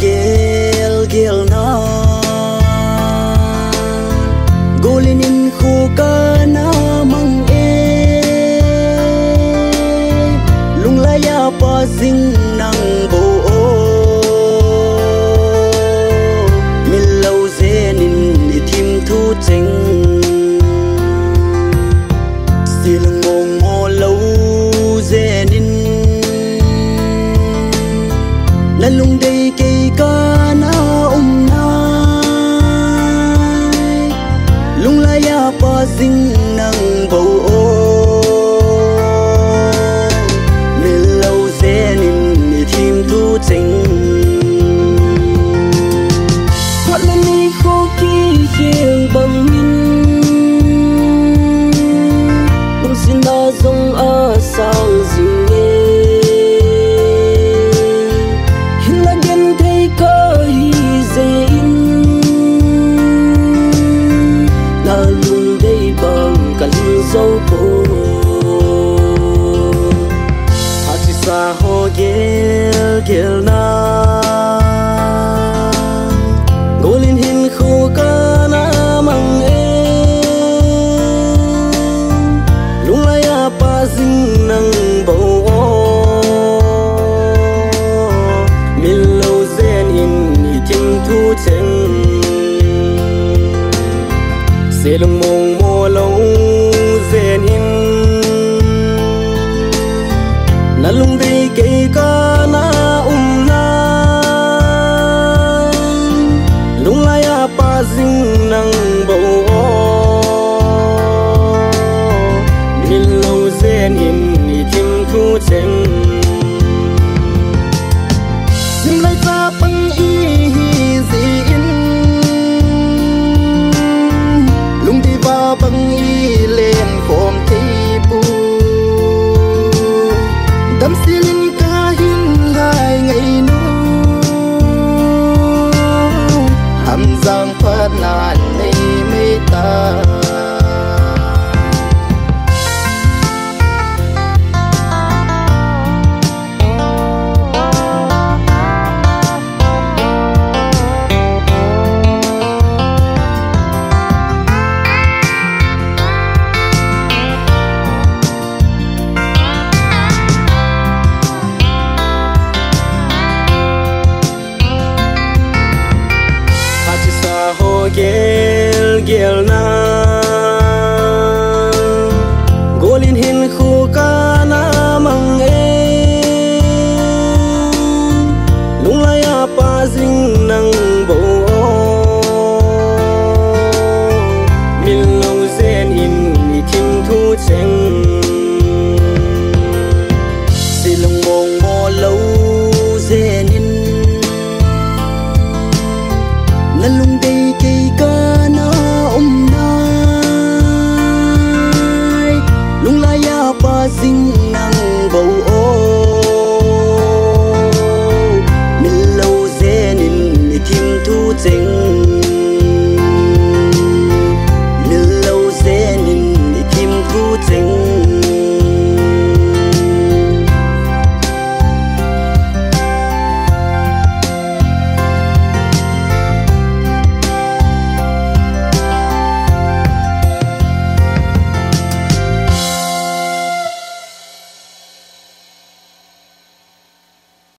gel gel na golin in khu ka na mang e lung la ya pa sing nang bo min lâu zen in ni thim thu cheng silang mong mo lâu zen in na lung day kay ka na nai lung la ya pa sing nang bo min lâu zen in ni thim thu cheng thoát lên đi khô khi khiêng bằng min lung xin na dòng a sang dịu nghe hin là gen thấy cơ hi dễ in là lung đây bằng cả lưng dấu phố hati sa ho gel gel na golin hin khu ka na mang e lung la ya pa sing nang bo min lâu zen in ni tim thu cheng se lung mong mo lâu zen in na lung đi kay ka na na lung la ya pa sing nang bo min lâu zen in ni tim thu cheng sim lai ta pang i zi in lung đi va pang i lên khom thi pu đam silin ka hin hai ngày nu ham giang phát nàn nay mê ta gel gel na golin hin khu ka na mang e lung la ya pa sing nang bo min lâu zen in ni thim thu cheng silang mong mo lâu zen in na lung